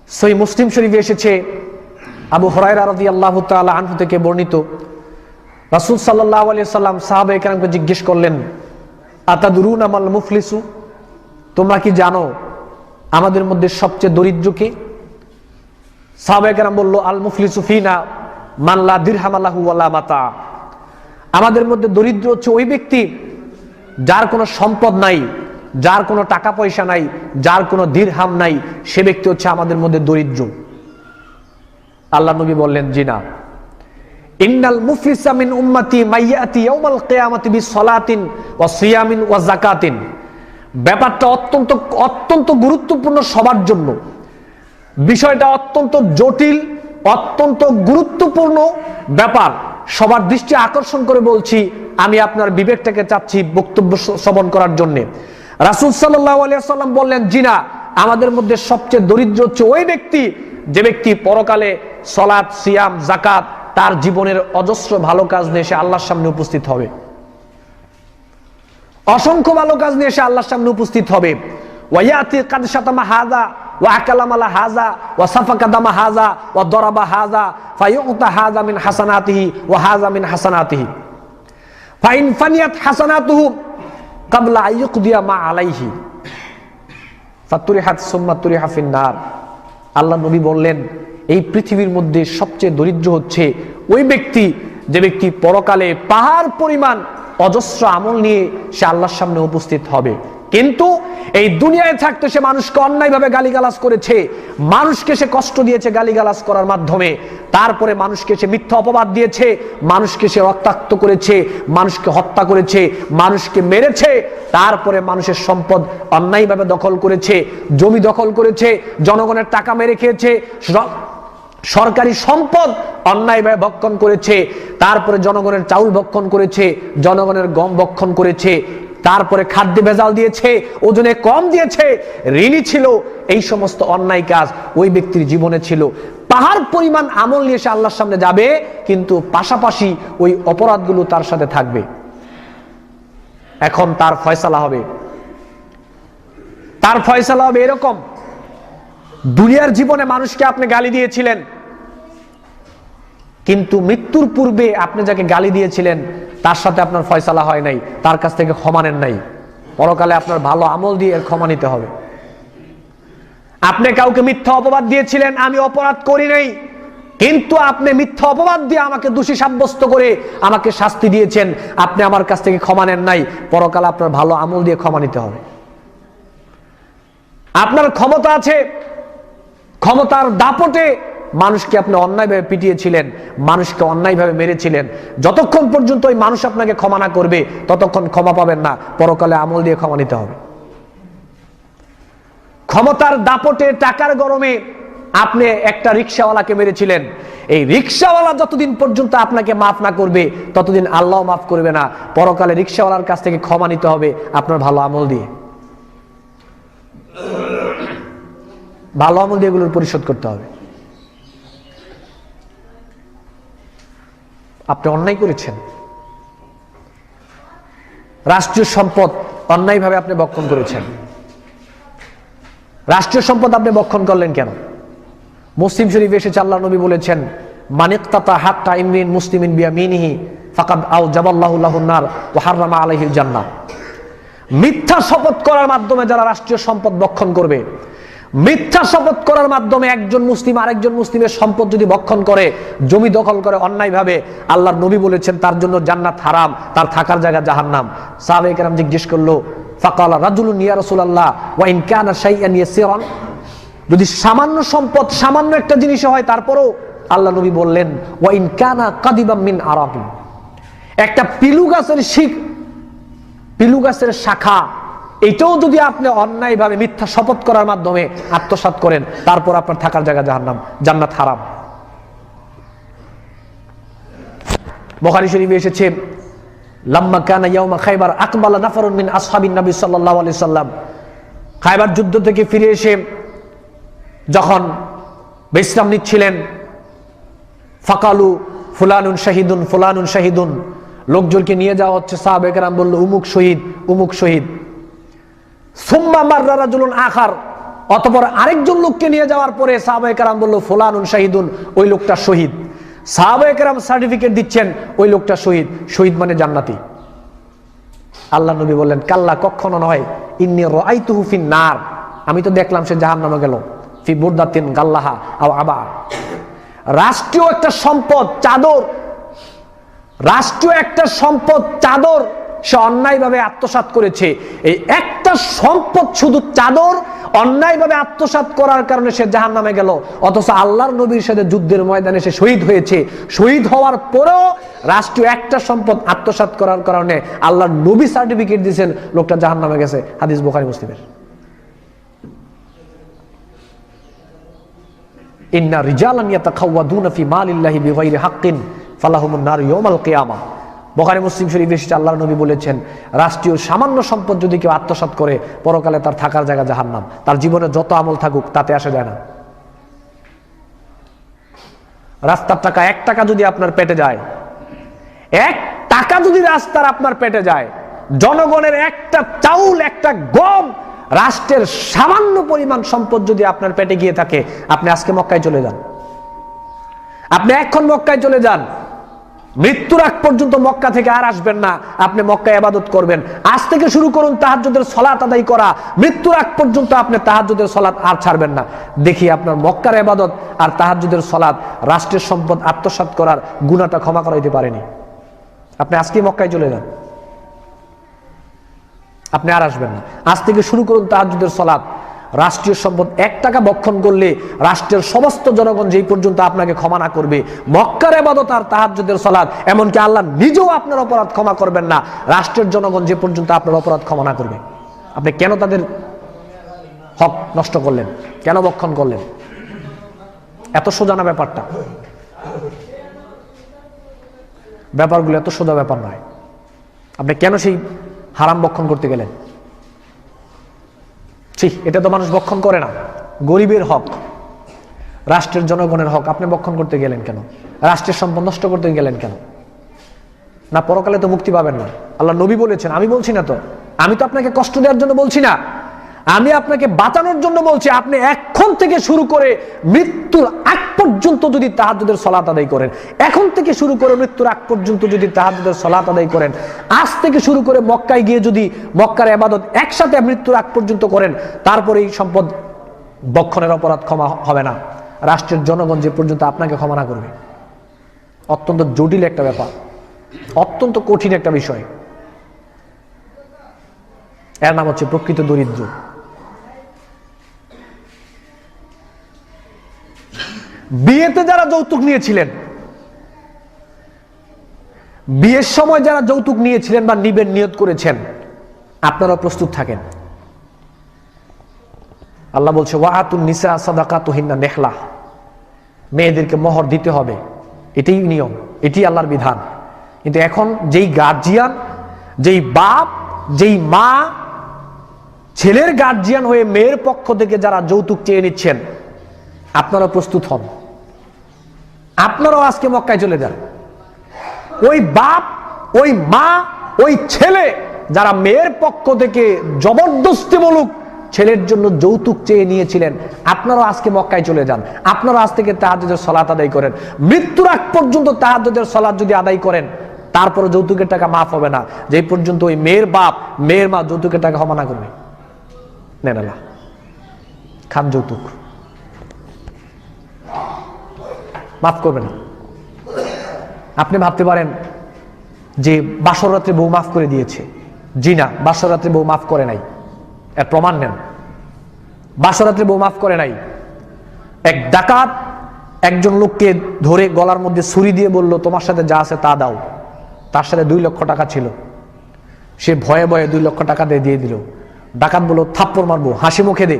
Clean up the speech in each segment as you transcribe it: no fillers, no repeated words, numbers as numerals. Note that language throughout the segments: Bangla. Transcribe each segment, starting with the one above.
সহিহ মুসলিম শরীফে এসেছে, আবু হুরায়রা রাদিয়াল্লাহু তাআলা আনহু থেকে বর্ণিত, রাসূল সাল্লাল্লাহু আলাইহি সাল্লাম সাহাবায়ে কেরামকে জিজ্ঞেস করলেন, আতাদরুনা মাল মুফলিসু, তোমরা কি জানো আমাদের মধ্যে সবচেয়ে দরিদ্র কে? সাহাবায়ে কেরাম বলল, আল মুফলিসু ফিনা মান লা দিরহাম লাহু ওয়ালা মাতা। আমাদের মধ্যে দরিদ্র হচ্ছে ওই ব্যক্তি যার কোনো সম্পদ নাই, যার কোনো টাকা পয়সা নাই, যার কোনো দিরহাম নাই, সে ব্যক্তি হচ্ছে আমাদের মধ্যে দরিদ্র। আল্লাহ নবী বললেন, জি না, ইন্নাল মুফলিসা মিন উম্মতি মাইয়াতি ইয়াউমাল কিয়ামাতি বিসসালাতিন ওয়া সিয়ামিন ওয়া যাকাতিন। ব্যাপারটা অত্যন্ত অত্যন্ত গুরুত্বপূর্ণ সবার জন্য, বিষয়টা অত্যন্ত জটিল, অত্যন্ত গুরুত্বপূর্ণ ব্যাপার। সবার দৃষ্টি আকর্ষণ করে বলছি, আমি আপনার বিবেকটাকে চাচ্ছি বক্তব্য শ্রবণ করার জন্য। রাসূল সাল্লাল্লাহু আলাইহি ওয়াসাল্লাম বললেন, জি না, আমাদের মধ্যে সবচেয়ে দরিদ্র হচ্ছে ওই ব্যক্তি যে ব্যক্তি পরকালে সালাত, সিয়াম, যাকাত, তার জীবনের অজস্র ভালো কাজ নিয়ে এসে আল্লাহর সামনে উপস্থিত হবে, অসংখ্য ভালো কাজ নিয়ে এসে আল্লাহর সামনে উপস্থিত হবে। ওয়ায়াতি কাদ শাতামা হাযা ওয়া আকালামালা হাযা ওয়া সাফাকা দামা হাযা ওয়া দরাবা হাযা ফায়ুতা হাযা মিন হাসানাতিহি ওয়া হাযা মিন হাসানাতিহি ফাইন ফানিয়াত হাসানাতুহু ক্বাবলা আইয়ুকদিয়া মা আলাইহি ফাতুরিহাত সুম্মা তুরিহা ফিন নার। আল্লাহ নবী বললেন, এই পৃথিবীর মধ্যে সবচেয়ে দরিদ্র হচ্ছে ওই ব্যক্তি যে ব্যক্তি পরকালে পাহাড় পরিমাণ অজস্র আমল নিয়ে সে আল্লাহর সামনে উপস্থিত হবে, কিন্তু এই দুনিয়ায় থাকতে সে মানুষকে অন্যায়ভাবে গালিগালাজ করেছে, মানুষকে সে কষ্ট দিয়েছে গালিগালাজ করার মাধ্যমে, তারপরে মানুষকে সে মিথ্যা অপবাদ দিয়েছে, মানুষকে সে রক্তাক্ত করেছে, মানুষকে হত্যা করেছে, মানুষকে মেরেছে, তারপরে মানুষের সম্পদ অন্যায়ভাবে দখল করেছে, জমি দখল করেছে, জনগণের টাকা মেরে খেয়েছে, সরকারি সম্পদ অন্যায়ভাবে ভক্ষণ করেছে, তারপরে জনগণের চাউল ভক্ষণ করেছে, জনগণের গম ভক্ষণ করেছে, তারপরে খাদ্যে ভেজাল দিয়েছে, ওজনে কম দিয়েছে, ঋণী ছিল। এই সমস্ত অন্যায় কাজ ওই ব্যক্তির জীবনে ছিল। পাহাড় পরিমাণ আমল নিয়ে সে আল্লাহর সামনে যাবে, কিন্তু পাশাপাশি ওই অপরাধগুলো তার সাথে থাকবে। এখন তার ফয়সালা হবে, তার ফয়সালা হবে এরকম, দুনিয়ার জীবনে মানুষকে আপনি গালি দিয়েছিলেন, কিন্তু মৃত্যুর পূর্বে আপনি যাকে গালি দিয়েছিলেন তার সাথে আপনার ফয়সালা হয় নাই, তার কাছ থেকে ক্ষমা নেন নাই, পরকালে আপনার ভালো আমল দিয়ে ক্ষমা নিতে হবে। আপনি কাউকে মিথ্যা অপবাদ দিয়েছিলেন, আমি অপরাধ করি নাই, কিন্তু আপনি মিথ্যা অপবাদ দিয়ে আমাকে দোষী সাব্যস্ত করে আমাকে শাস্তি দিয়েছেন, আপনি আমার কাছ থেকে ক্ষমা নেন নাই, পরকালে আপনার ভালো আমল দিয়ে ক্ষমা নিতে হবে। আপনার ক্ষমতা আছে, ক্ষমতার দাপটে মানুষকে আপনি অন্যায়ভাবে পিটিয়েছিলেন, মানুষকে অন্যায়ভাবে মেরেছিলেন, যতক্ষণ পর্যন্ত ওই মানুষ আপনাকে ক্ষমা না করবে ততক্ষণ ক্ষমা পাবেন না, পরকালে আমল দিয়ে ক্ষমা নিতে হবে। ক্ষমতার দাপটে টাকার গরমে আপনি একটা রিকশাওয়ালাকে মেরেছিলেন, এই রিকশাওয়ালা যতদিন পর্যন্ত আপনাকে মাফ না করবে ততদিন আল্লাহ মাফ করবে না, পরকালে রিকশাওয়ালার কাছ থেকে ক্ষমা নিতে হবে আপনার ভালো আমল দিয়ে, ভালো আমল দিয়ে এগুলোর পরিশোধ করতে হবে। আপনি অন্যায় করেছেন, রাষ্ট্রীয় সম্পদ অন্যায়ভাবে আপনি ভক্ষণ করেছেন, রাষ্ট্রীয় সম্পদ আপনি ভক্ষণ করলেন কেন? মুসলিম শরীফে এসেছে, আল্লাহ নবী বলেছেন, মানিকতাতা হাত্তা ইমরিন মুসলিমিন বিয়ামিনিহি ফাকাদ আওজাবাল্লাহু লাহুন নার ওয়া হাররামা আলাইহিল জান্নাহ। মিথ্যা শপথ করার মাধ্যমে যারা রাষ্ট্রীয় সম্পদ ভক্ষণ করবে, মিথ্যা শপথ করার মাধ্যমে একজন মুসলিম আরেকজন মুসলিমের সম্পদ যদি ভক্ষণ করে, জমি দখল করে অন্যায়ভাবে, আল্লাহর নবী বলেছেন তার জন্য জান্নাত হারাম, তার থাকার জায়গা জাহান্নাম। সাহাবায়ে কেরাম জিজ্ঞেস করলো, ফাকালা রাজুলুন ইয়া রাসূলুল্লাহ ওয়া ইন কানা শাইআন ইয়াসিরান, যদি সামান্য সম্পদ, সামান্য একটা জিনিস হয় তারপরও? আল্লাহ নবী বললেন, ওয়া ইন কানা কাদিবাম মিন আরাবিন, একটা পিলু গাছের শিখ, পিলু গাছের শাখা, এটাও যদি আপনি অন্যায়ভাবে মিথ্যা শপথ করার মাধ্যমে আত্মসাৎ করেন, তারপর আপনার থাকার জায়গা জাহান্নাম, জান্নাত হারাম। বুখারী শরীফে এসেছে, লাম্মা কানা ইয়াউমা খায়বার আকবালা নাফারুন মিন আসহাবিন নবী সাল্লাল্লাহু আলাইহি সাল্লাম, খায়বার যুদ্ধ থেকে ফিরে এসে যখন বিশ্রাম নিচ্ছিলেন, ফাকালু ফুলানুন শাহিদুন ফুলানুন শাহিদুন, লোকজনকে নিয়ে যাওয়া হচ্ছে, সাহাবায়ে কেরাম বলল, উমুক শহীদ উমুক শহীদ। সুম্মা মাররা রাজুলুন আখার, অতঃপর আরেকজন লোককে নিয়ে যাওয়ার পরে সাহাবায়ে কেরাম বলল ফুলানুন শাহিদুন, ওই লোকটা শহীদ। সাহাবায়ে কেরাম সার্টিফিকেট দিচ্ছেন ওই লোকটা শহীদ, শহীদ মানে জান্নাতি। আল্লাহ নবী বললেন কাল্লা, কখনো নয়, ইন্নী রাআইতুহু ফিন নার, আমি তো দেখলাম সে জাহান্নামে গেল, ফি বুরদাতিন গাল্লাহা আও আবা। রাষ্ট্রীয় একটা সম্পদ চাদর, রাষ্ট্রীয় একটা সম্পদ চাদর সে অন্যায়ভাবে আত্মসাৎ করেছে। এই একটা সম্পদ শুধু চাদর অন্যায়ভাবে আত্মসাৎ করার কারণে সে জাহান্নামে গেল, অথচ আল্লাহর নবীর সাথে যুদ্ধের ময়দানে সে শহীদ হয়েছে। শহীদ হওয়ার পরেও রাষ্ট্রীয় একটা সম্পদ আত্মসাৎ করার কারণে আল্লাহর নবী সার্টিফিকেট দিয়েছেন লোকটা জাহান্নামে গেছে। হাদিস বুখারী মুসলিমের। ইন্না রিজালান ইয়াতাখাওয়াদুনা ফি মালিল্লাহি বিগাইরি হাক্কিন ফালাহুমুন নার ইয়াউমাল কিয়ামাহ। বুখারী মুসলিম শরীফে এসেছে আল্লাহর নবী বলেছেন, রাষ্ট্রীয় সামান্য সম্পদ যদি কেউ আত্মসাৎ করে, পরকালে তার থাকার জায়গা জাহান্নাম। তার জীবনে যত আমল থাকুক তাতে আসা যায় না। রাস্তার টাকা 1 টাকা যদি আপনার পেটে যায়, 1 টাকা যদি রাস্তার আপনার পেটে যায়, জনগণের একটা চাউল, একটা গম, রাষ্ট্রের সামান্য পরিমাণ সম্পদ যদি আপনার পেটে গিয়ে থাকে, আপনি আজকে মক্কায় চলে যান, আপনি এখন মক্কায় চলে যান, মৃত্যুর আগ পর্যন্ত মক্কা থেকে আর আসবেন না। আপনি মক্কায় ইবাদত করবেন। আজ থেকে শুরু করুন তাহাজ্জুদের সালাত আদায় করা, মৃত্যুর আগ পর্যন্ত আপনি তাহাজ্জুদের সালাত আর ছাড়বেন না। দেখি আপনার মক্কার ইবাদত আর তাহাজ্জুদের সালাত রাষ্ট্রের সম্পদ আত্মসাৎ করার গুনাহটা ক্ষমা করাইতে পারেনি। আপনি আজকে মক্কায় চলে যান, আপনি আর আসবেন না। আজ থেকে শুরু করুন তাহাজ্জুদের সালাত। রাষ্ট্রীয় সম্পদ 1 টাকা বক্ষণ করলে রাষ্ট্রের সমস্ত জনগণ যেই পর্যন্ত আপনাকে ক্ষমা না করবে, মক্কার ইবাদত আর তাহাজ্জুদের সালাত, এমনকি আল্লাহ নিজেও আপনার অপরাধ ক্ষমা করবেন না রাষ্ট্রের জনগণ যে পর্যন্ত আপনার অপরাধ ক্ষমা না করবে। আপনি কেন তাদের হক নষ্ট করলেন? কেন বক্ষণ করলেন? এত সোজা না ব্যাপারটা? ব্যাপারগুলো এত সোজা ব্যাপার নয়। আপনি কেন সেই হারাম বক্ষণ করতে গেলেন? ঠিক, এটা তো মানুষ বক্ষণ করে না। গরিবের হক, রাষ্ট্রের জনগণের হক আপনি বক্ষণ করতে গেলেন কেন? রাষ্ট্রের সম্পদ নষ্ট করতে গেলেন কেন? না, পরকালে তো মুক্তি পাবেন না। আল্লাহ নবী বলেছেন, আমি বলছি না তো, আমি তো আপনাকে কষ্ট দেওয়ার জন্য বলছি না, আমি আপনাকে বাঁচানোর জন্য বলছি। আপনি এখন থেকে শুরু করে মৃত্যুর আগ পর্যন্ত যদি তাহাজ্জুদের সালাত আদায় করেন, এখন থেকে শুরু করে মৃত্যুর আগ পর্যন্ত যদি তাহাজ্জুদের সালাত আদায় করেন, আজ থেকে শুরু করে মক্কায় গিয়ে যদি মক্কার ইবাদত একসাথে মৃত্যুর আগ পর্যন্ত করেন, তারপরে এই সম্পদ বক্ষণের অপরাধ ক্ষমা হবে না রাষ্ট্রের জনগণ যে পর্যন্ত আপনাকে ক্ষমা না করবে। অত্যন্ত জটিল একটা ব্যাপার, অত্যন্ত কঠিন একটা বিষয়। এর নাম হচ্ছে প্রকৃত দরিদ্র। বিয়েতে যারা যৌতুক নিয়েছিলেন, বিয়ের সময় যারা যৌতুক নিয়েছিলেন বা নিবেন নিয়ত করেছেন, আপনারা প্রস্তুত থাকেন। আল্লাহ বলছে ওয়াআতুন নিসা সাদাকাতুহিন্না নেহলা, মেয়েদেরকে মোহর দিতে হবে, এটাই নিয়ম, এটি আল্লাহর বিধান। কিন্তু এখন যেই গার্জিয়ান, যেই বাপ, যেই মা ছেলের গার্জিয়ান হয়ে মেয়ের পক্ষ থেকে যারা যৌতুক চেয়ে নিচ্ছেন, আপনারা প্রস্তুত হন। আপনারাও আজকে মক্কায় চলে যান। ওই বাপ, ওই মা, ওই ছেলে যারা মেয়ের পক্ষ থেকে জবরদস্তিমূলক ছেলের জন্য যৌতুক চেয়ে নিয়েছিলেন, আপনারাও আজকে মক্কায় চলে যান। আপনারা আজ থেকে তাহাজ্জুদের সালাত আদায় করেন। মৃত্যুর আগ পর্যন্ত তাহাজ্জুদের সালাত যদি আদায় করেন, তারপরে যৌতুকের টাকা মাফ হবে না, যে পর্যন্ত ওই মেয়ের বাপ, মেয়ের মা যৌতুকের টাকা ক্ষমা না করবে। নেন না, খান যৌতুক, মাফ করবে না। আপনি ভাবতে পারেন যে বাসর রাত্রে বউ মাফ করে দিয়েছে। জি না, বাসর রাত্রে বউ মাফ করে নাই। এর প্রমাণ নেন। বাসর রাত্রে বউ মাফ করে নাই। এক ডাকাত একজন লোককে ধরে গলার মধ্যে ছুরি দিয়ে বলল, তোমার সাথে যা আছে তা দাও। তার সাথে 2 লক্ষ টাকা ছিল। সে ভয়ে ভয়ে 2 লক্ষ টাকা দিয়ে দিল। ডাকাত বলল, থাপ্পড় মারবো, হাসি মুখে দে।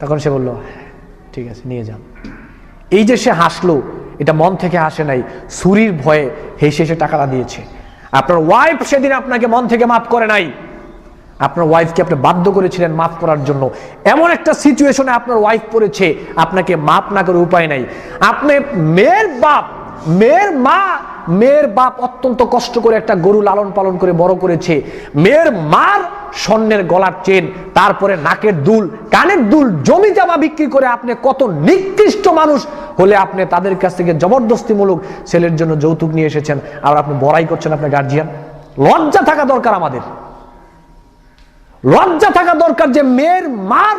তখন সে বলল, ঠিক আছে নিয়ে যান। এই যে সে হাসলো, এটা মন থেকে হাসে নাই, ছুরির ভয়ে হেসে সে টাকাটা দিয়েছে। আপনার ওয়াইফ সেদিন আপনাকে মন থেকে মাফ করে নাই। আপনার ওয়াইফকে আপনি বাধ্য করেছিলেন মাফ করার জন্য। এমন একটা সিচুয়েশনে আপনার ওয়াইফ পড়েছে, আপনাকে মাফ না করে উপায় নাই। আপনি মেয়ের বাপ, মেয়ের বাপ অত্যন্ত কষ্ট করে একটা গরু লালন পালন করে বড় করেছে, মেয়ের মার স্বর্ণের গলার চেন, তারপরে নাকের দুল, কানের দুল, জমি জমা বিক্রি করে আপনি কত নিকৃষ্ট মানুষ হলে আপনি তাদের কাছ থেকে জবরদস্তিমূলক ছেলের জন্য যৌতুক নিয়ে এসেছেন, আর আপনি বড়াই করছেন আপনার গার্জিয়ান। লজ্জা থাকা দরকার, আমাদের লজ্জা থাকা দরকার যে মেয়ের মার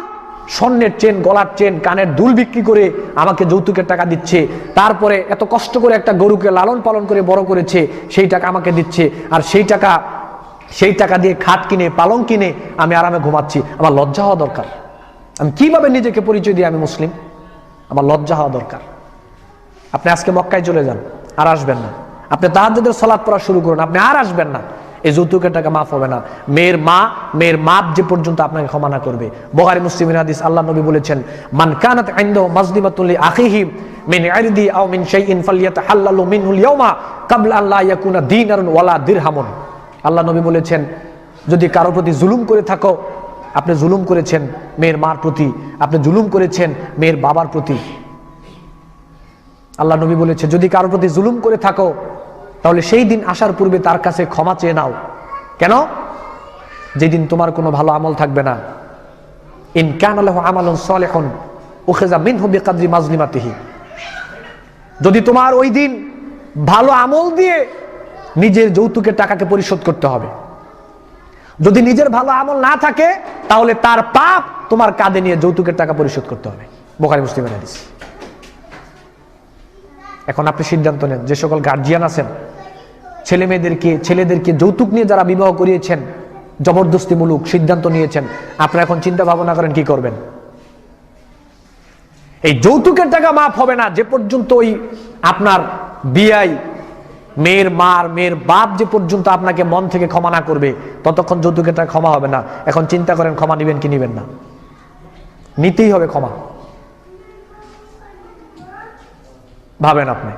স্বর্ণের চেন, গলার চেন, কানের দুল বিক্রি করে আমাকে যৌতুকের টাকা দিচ্ছে, তারপরে এত কষ্ট করে একটা গরুকে লালন পালন করে বড় করেছে, সেই টাকা আমাকে দিচ্ছে, আর সেই টাকা দিয়ে খাট কিনে, পালং কিনে আমি আরামে ঘুমাচ্ছি। আমার লজ্জা হওয়া দরকার। আমি কিভাবে নিজেকে পরিচয় দিই আমি মুসলিম? আমার লজ্জা হওয়া দরকার। আপনি আজকে মক্কায় চলে যান, আর আসবেন না। আপনি তাহাজ্জুদের সালাত পড়া শুরু করুন, আপনি আর আসবেন না। এই যৌতুকের টাকা মাফ হবে না। মেয়ের বাপ যে পর্যন্ত আপনাকে ক্ষমা না করবে। বুখারী মুসলিমের হাদিস, আল্লাহ নবী বলেছেন, মান কানাত ইনদাহু মাজলিমাতুন লি আখিহি মিন ইরদি আও মিন শাইইন ফালইয়াতাহাল্লালু মিনহুল ইয়াওমা ক্বাবলা আন লা ইয়াকুনা দিনারুন ওয়ালা দিরহামুন। আল্লাহ নবী বলেছেন, যদি কারো প্রতি জুলুম করে থাকো, আপনি জুলুম করেছেন মেয়ের মার প্রতি, আপনি জুলুম করেছেন মেয়ের বাবার প্রতি। আল্লাহ নবী বলেছে, যদি কারো প্রতি জুলুম করে থাকো, তাহলে সেই দিন আসার পূর্বে তার কাছে ক্ষমা চেয়ে নাও। কেন? যেদিন তোমার কোনো ভালো আমল থাকবে না। ইন কানা লাহু আমালুন সালিহুন উখিযা মিনহু বিকাদরি মাজলিমাতিহি। যদি তোমার ওই দিন ভালো আমল দিয়ে নিজের যৌতুকের টাকাকে পরিশোধ করতে হবে। যদি নিজের ভালো আমল না থাকে, তাহলে তার পাপ তোমার কাঁধে নিয়ে যৌতুকের টাকা পরিশোধ করতে হবে। বুখারী মুসলিমের হাদিস। এখন আপনি সিদ্ধান্ত নেন, যে সকল গার্জিয়ান আছেন, ছেলেদেরকে যৌতুক নিয়ে যারা বিবাহ করিয়েছেন, জবরদস্তিমূলক সিদ্ধান্ত নিয়েছেন, আপনারা এখন চিন্তা ভাবনা করেন কি করবেন। এই যৌতুকের টাকা মাফ হবে না যে পর্যন্ত ওই আপনার বিয়াই, মেয়ের বাপ যে পর্যন্ত আপনাকে মন থেকে ক্ষমা না করবে, ততক্ষণ যৌতুকের টাকা ক্ষমা হবে না। এখন চিন্তা করেন ক্ষমা নিবেন কি নিবেন না? নিতেই হবে ক্ষমা। ভাবেন আপনি।